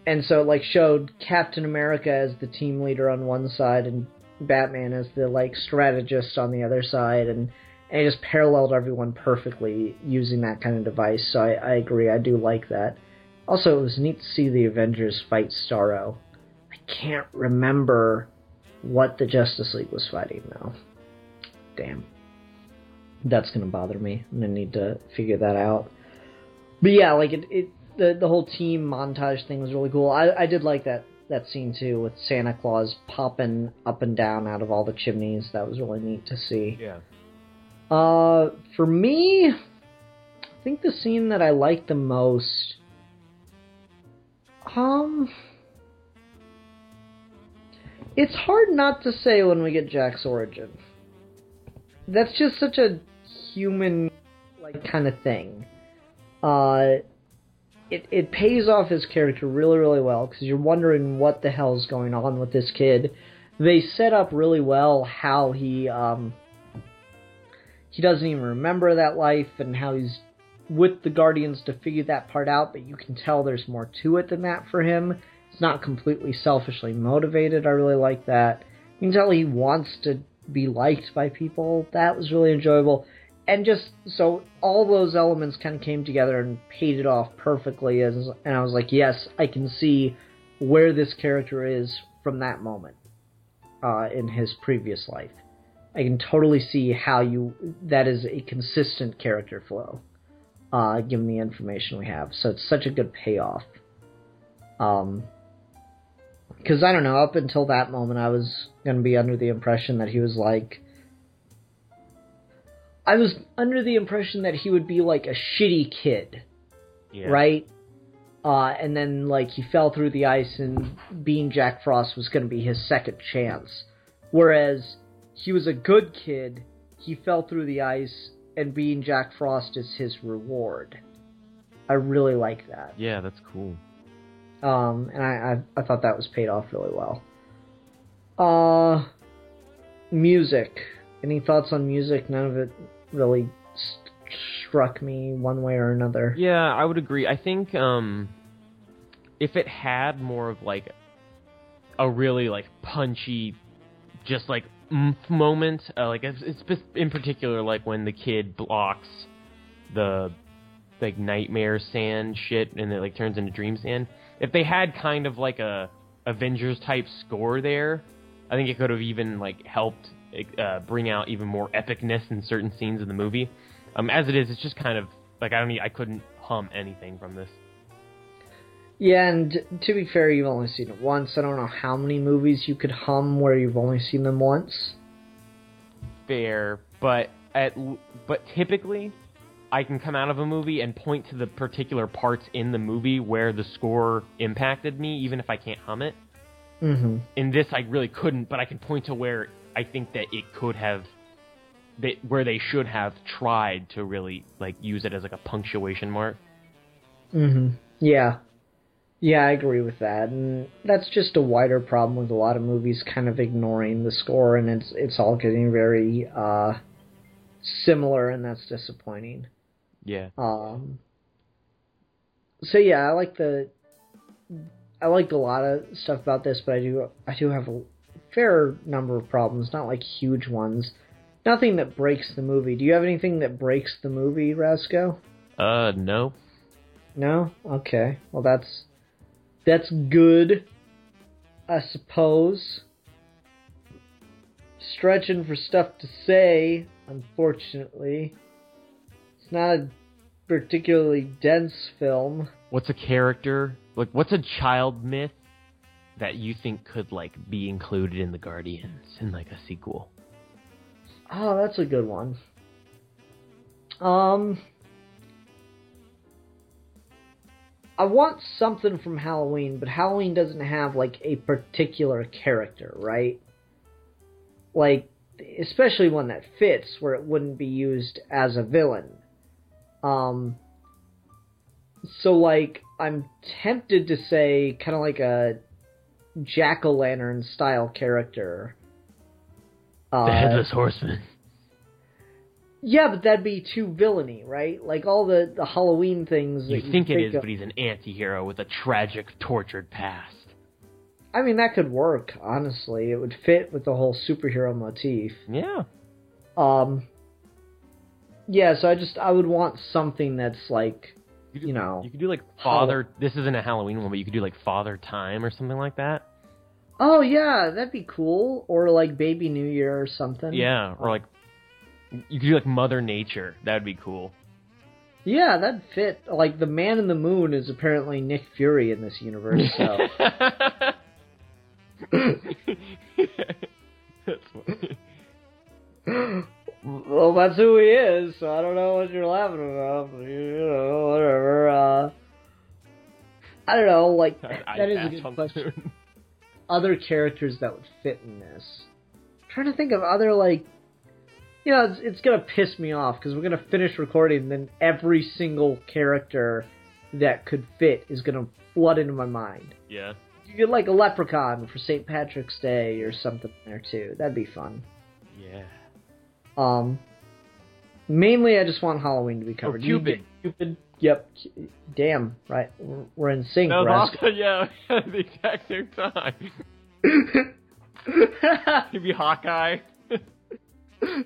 And so it like showed Captain America as the team leader on one side and Batman as the like strategist on the other side, and it just paralleled everyone perfectly using that kind of device. So I agree, I do like that. Also, it was neat to see the Avengers fight Starro. I can't remember what the Justice League was fighting now. Damn. That's going to bother me. I'm going to need to figure that out. But yeah, like the whole team montage thing was really cool. I did like that scene too, with Santa Claus popping up and down out of all the chimneys. That was really neat to see. Yeah. For me, I think the scene that I liked the most, it's hard not to say when we get Jack's origin. That's just such a human, like, kind of thing. It pays off his character really, really well, because you're wondering what the hell's going on with this kid. They set up really well how he doesn't even remember that life, and how he's with the Guardians to figure that part out, but you can tell there's more to it than that for him. It's not completely selfishly motivated. I really like that. You can tell he wants to be liked by people. That was really enjoyable. And just, so all those elements kind of came together and paid it off perfectly, and I was like, yes, I can see where this character is from that moment in his previous life. I can totally see how that is a consistent character flow, given the information we have. So it's such a good payoff. Because, I don't know, up until that moment, I was going to be under the impression that he was like... I was under the impression that he would be like a shitty kid, yeah. Right? And then, like, he fell through the ice, and being Jack Frost was going to be his second chance. Whereas, he was a good kid, he fell through the ice, and being Jack Frost is his reward. I really like that. Yeah, that's cool. And I thought that was paid off really well. Music. Any thoughts on music? None of it really struck me one way or another. Yeah, I would agree. I think if it had more of like a really like punchy, just like moment, like it's in particular like when the kid blocks the like nightmare sand shit and it like turns into dream sand. If they had kind of like a Avengers type score there, I think it could have even like helped bring out even more epicness in certain scenes of the movie. As it is, it's just kind of like I couldn't hum anything from this. Yeah, and to be fair, you've only seen it once. I don't know how many movies you could hum where you've only seen them once. Fair, but typically, I can come out of a movie and point to the particular parts in the movie where the score impacted me, even if I can't hum it. Mm-hmm. In this, I really couldn't, but I can point to where I think that it could have, where they should have tried to really like use it as like a punctuation mark. Mm-hmm. Yeah. Yeah, I agree with that, and that's just a wider problem with a lot of movies kind of ignoring the score, and it's all getting very similar, and that's disappointing. Yeah. So yeah, I liked a lot of stuff about this, but I do have a fair number of problems, not like huge ones. Nothing that breaks the movie. Do you have anything that breaks the movie, Rasco? No. No? Okay. Well, that's good, I suppose. Stretching for stuff to say, unfortunately. It's not a particularly dense film. What's a character, like what's a child myth that you think could like be included in the Guardians in like a sequel? Oh, that's a good one. I want something from Halloween, but Halloween doesn't have, like, a particular character, right? Like, especially one that fits, where it wouldn't be used as a villain. So, like, I'm tempted to say kind of like a Jack-o'-lantern style character. The Headless Horseman. Yeah, but that'd be too villainy, right? Like all the Halloween things that you think it is, but he's an anti-hero with a tragic, tortured past. I mean, that could work, honestly. It would fit with the whole superhero motif. Yeah. Yeah, so I would want something that's like, you know... You could do like Father... This isn't a Halloween one, but you could do like Father Time or something like that. Oh, yeah, that'd be cool. Or like Baby New Year or something. Yeah, or like... You could do like Mother Nature. That would be cool. Yeah, that'd fit. Like, the Man in the Moon is apparently Nick Fury in this universe, so... That's funny. Well, that's who he is, so I don't know what you're laughing about. You know, whatever. I don't know, like, that is a good question. Other characters that would fit in this. I'm trying to think of other, like... You know, it's going to piss me off, because we're going to finish recording, and then every single character that could fit is going to flood into my mind. Yeah. You get, like, a leprechaun for St. Patrick's Day or something there, too. That'd be fun. Yeah. Mainly, I just want Halloween to be covered. Oh, Cupid. Cupid. Yep. Damn. Right. We're in sync. That was awesome. Yeah, at the exact same time. He'd be Hawkeye.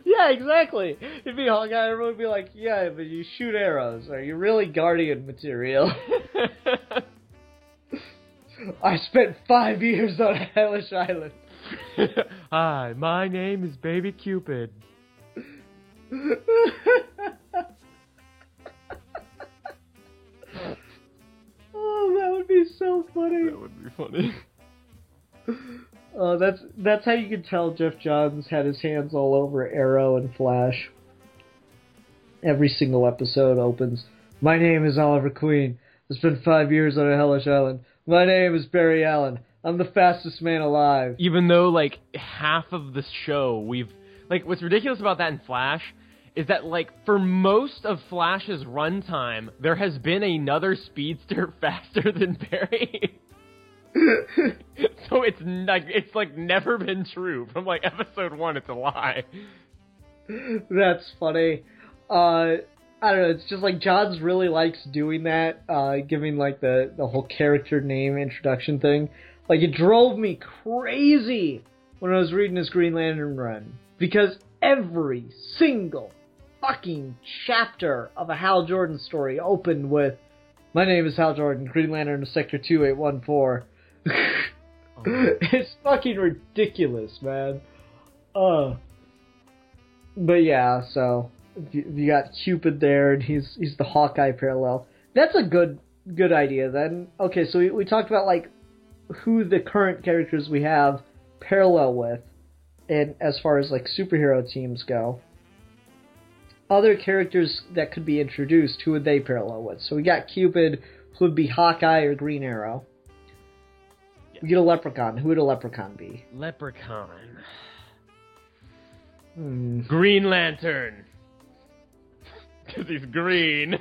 Yeah, exactly. It'd be Hawkeye. Everyone would be like, "Yeah, but you shoot arrows. Are you really Guardian material?" I spent 5 years on a hellish island. Hi, my name is Baby Cupid. Oh, that would be so funny. That would be funny. That's how you could tell Jeff Johns had his hands all over Arrow and Flash. Every single episode opens, "My name is Oliver Queen. I spent 5 years on a hellish island. My name is Barry Allen. I'm the fastest man alive." Even though, like, half of the show what's ridiculous about that in Flash is that, like, for most of Flash's runtime, there has been another speedster faster than Barry. So it's like never been true. From like episode 1, it's a lie. That's funny. I don't know, it's just like Johns really likes doing that, giving like the whole character name introduction thing. Like, it drove me crazy when I was reading his Green Lantern run, because every single fucking chapter of a Hal Jordan story opened with, "My name is Hal Jordan, Green Lantern of Sector 2814. It's fucking ridiculous, man. But yeah, so you got Cupid there, and he's the Hawkeye parallel. That's a good idea then. Okay, so we talked about like who the current characters we have parallel with, and as far as like superhero teams go. Other characters that could be introduced, who would they parallel with? So we got Cupid, who would be Hawkeye or Green Arrow. Yeah. We get a Leprechaun. Who would a Leprechaun be? Leprechaun. Green Lantern. Because he's green.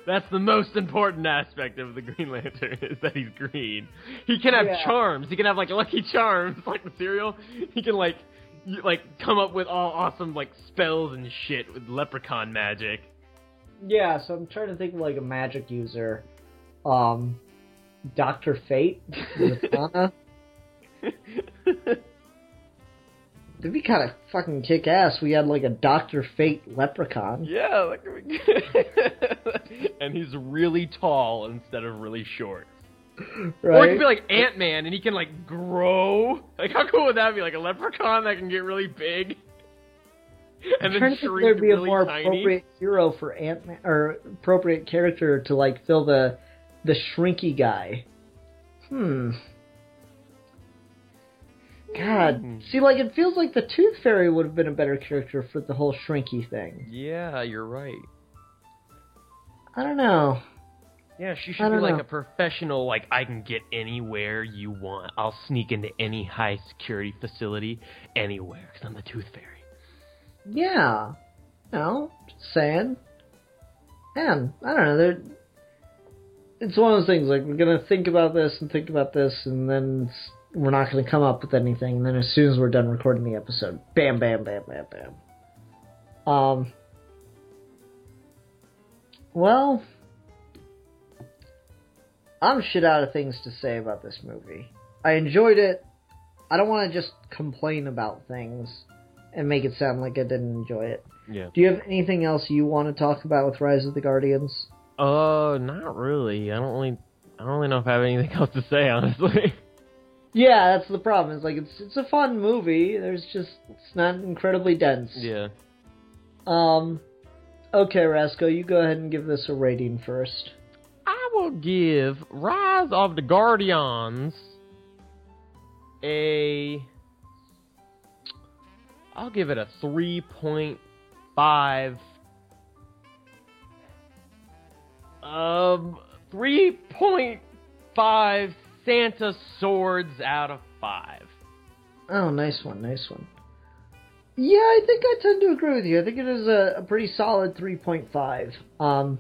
That's the most important aspect of the Green Lantern, is that he's green. He can have charms. He can have like Lucky Charms, like the cereal. He can like come up with all awesome like spells and shit with leprechaun magic. Yeah, so I'm trying to think of like a magic user. Dr. Fate? Zatanna? It'd be kind of fucking kick-ass. We had like a Dr. Fate leprechaun. Yeah, like, and he's really tall instead of really short. Right? Or it could be like Ant-Man, and he can like grow. Like, how cool would that be? Like a leprechaun that can get really big, and then shrink there'd be really a more tiny. Appropriate hero for Ant-Man, or appropriate character to like fill the shrinky guy. God, see, like, it feels like the Tooth Fairy would have been a better character for the whole shrinky thing. Yeah, you're right. I don't know. Yeah, she should be like a professional, like, I can get anywhere you want. I'll sneak into any high-security facility anywhere, because I'm the Tooth Fairy. Yeah. No, just saying. Man, I don't know, it's one of those things, like, we're going to think about this, and then we're not going to come up with anything, and then as soon as we're done recording the episode, bam, bam, bam, bam, bam. Well, I'm shit out of things to say about this movie. I enjoyed it. I don't want to just complain about things and make it sound like I didn't enjoy it. Yeah. Do you have anything else you want to talk about with Rise of the Guardians? Not really. I don't really know if I have anything else to say, honestly. Yeah, that's the problem. It's like it's a fun movie. It's not incredibly dense. Yeah. Okay, Rasco, you go ahead and give this a rating first. I will give Rise of the Guardians I'll give it a 3.5. 3.5 Santa swords out of 5. Oh, nice one. Yeah, I think I tend to agree with you. I think it is a pretty solid 3.5.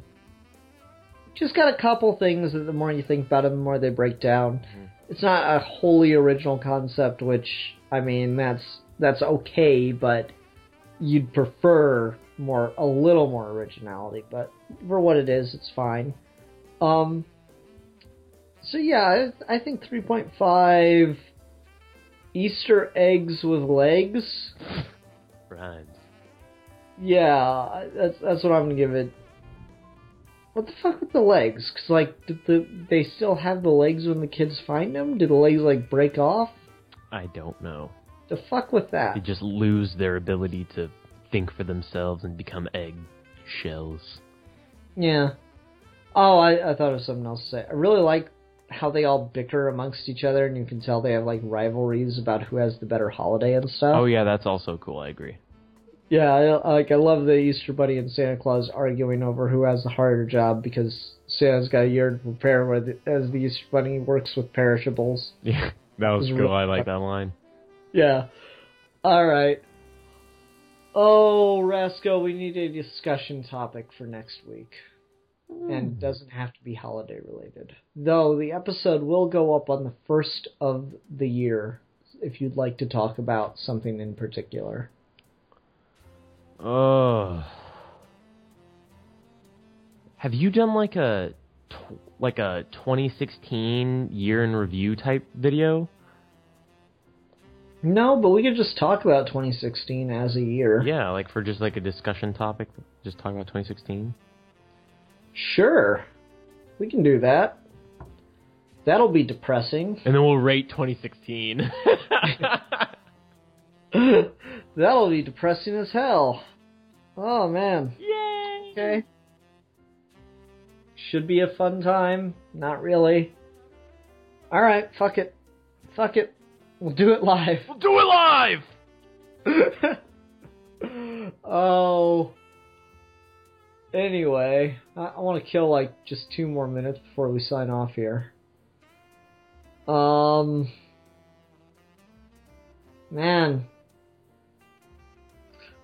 Just got a couple things that the more you think about them, the more they break down. Mm-hmm. It's not a wholly original concept, which, I mean, that's okay, but you'd prefer a little more originality, but for what it is, it's fine. So yeah, I think 3.5 Easter eggs with legs. Rhymes. Yeah, that's what I'm gonna give it. What the fuck with the legs? Cause like, they still have the legs when the kids find them? Do the legs like break off? I don't know. The fuck with that? They just lose their ability to think for themselves and become egg shells. Yeah. Oh, I thought of something else to say. I really like how they all bicker amongst each other, and you can tell they have like rivalries about who has the better holiday and stuff. Oh yeah, that's also cool. I agree. Yeah, I love the Easter Bunny and Santa Claus arguing over who has the harder job, because Santa's got a year to prepare, as the Easter Bunny works with perishables. Yeah, that was cool. I like that line. Yeah. All right. Oh, Rasco, we need a discussion topic for next week. and doesn't have to be holiday related. Though the episode will go up on the 1st of the year if you'd like to talk about something in particular. Have you done like a 2016 year in review type video? No, but we could just talk about 2016 as a year. Yeah, like for just like a discussion topic, just talk about 2016. Sure. We can do that. That'll be depressing. And then we'll rate 2016. That'll be depressing as hell. Oh, man. Yay! Okay. Should be a fun time. Not really. Alright, fuck it. Fuck it. We'll do it live. We'll do it live! Oh. Anyway, I want to kill like just 2 more minutes before we sign off here. Man.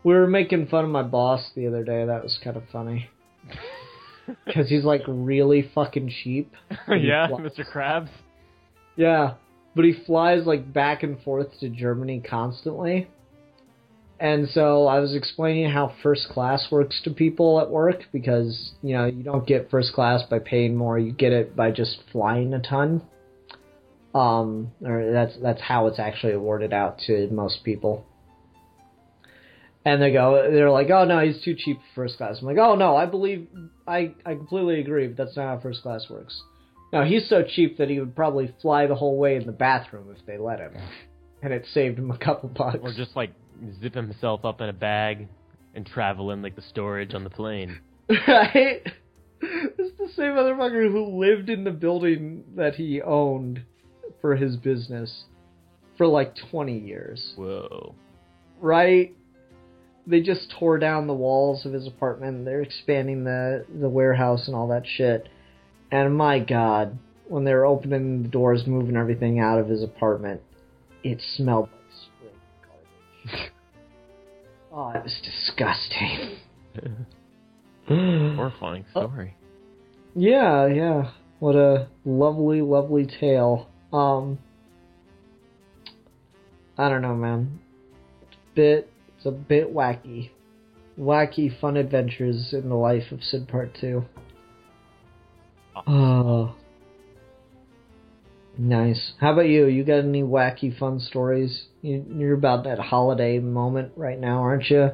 We were making fun of my boss the other day. That was kind of funny. Because he's like really fucking cheap. Yeah, Mr. Krabs? Yeah, but he flies like back and forth to Germany constantly. And so I was explaining how first class works to people at work because, you know, you don't get first class by paying more, you get it by just flying a ton. Or that's how it's actually awarded out to most people. And they're like, oh no, he's too cheap for first class. I'm like, oh no, I completely agree, but that's not how first class works. No, he's so cheap that he would probably fly the whole way in the bathroom if they let him. And it saved him a couple bucks. Or just like zip himself up in a bag and travel in like the storage on the plane. Right? It's the same motherfucker who lived in the building that he owned for his business for like 20 years. Whoa. Right? They just tore down the walls of his apartment. They're expanding the warehouse and all that shit. And my God, when they were opening the doors, moving everything out of his apartment, it smelled like spring garbage. Oh, it was disgusting. Horrifying story. Yeah. What a lovely, lovely tale. I don't know, man. It's a bit wacky. Wacky fun adventures in the life of Sid Part 2. Oh. Nice. How about you? You got any wacky fun stories? You're about that holiday moment right now, aren't you?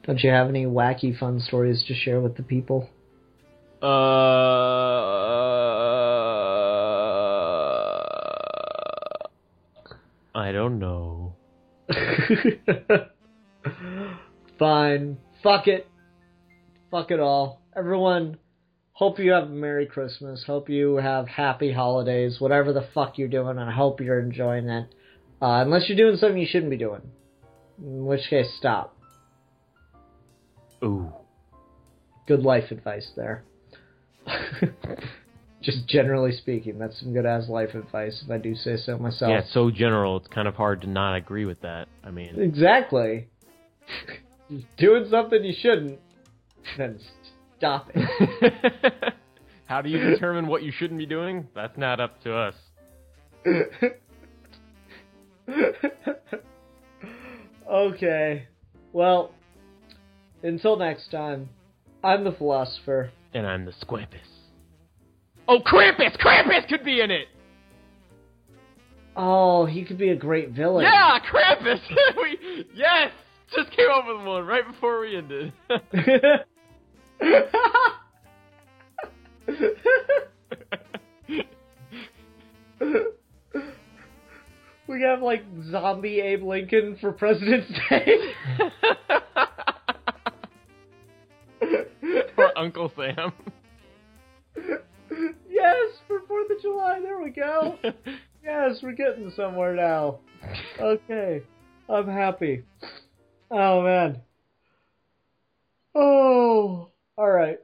Don't you have any wacky fun stories to share with the people? I don't know. Fine. Fuck it. Fuck it all. Everyone, hope you have a Merry Christmas. Hope you have happy holidays. Whatever the fuck you're doing, I hope you're enjoying it. Unless you're doing something you shouldn't be doing. In which case, stop. Ooh. Good life advice there. Just generally speaking, that's some good-ass life advice, if I do say so myself. Yeah, it's so general, it's kind of hard to not agree with that. I mean... Exactly. Doing something you shouldn't, then stop it. How do you determine what you shouldn't be doing? That's not up to us. Okay. Well, until next time, I'm the Philosopher. And I'm the Squampus. Oh, Krampus! Krampus could be in it! Oh, he could be a great villain. Yeah, Krampus! Yes! Just came up with one right before we ended. We have, like, zombie Abe Lincoln for President's Day. Or Uncle Sam. Yes, for 4th of July, there we go. Yes, we're getting somewhere now. Okay, I'm happy. Oh, man. Oh, alright.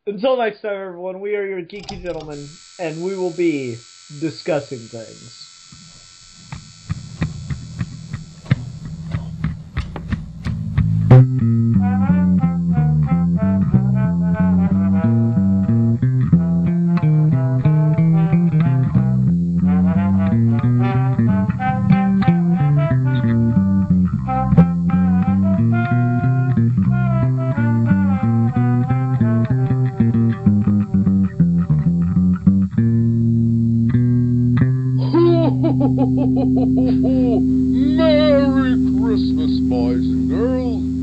Until next time, everyone, we are your Geeky Gentlemen, and we will be discussing things. Merry Christmas, boys and girls.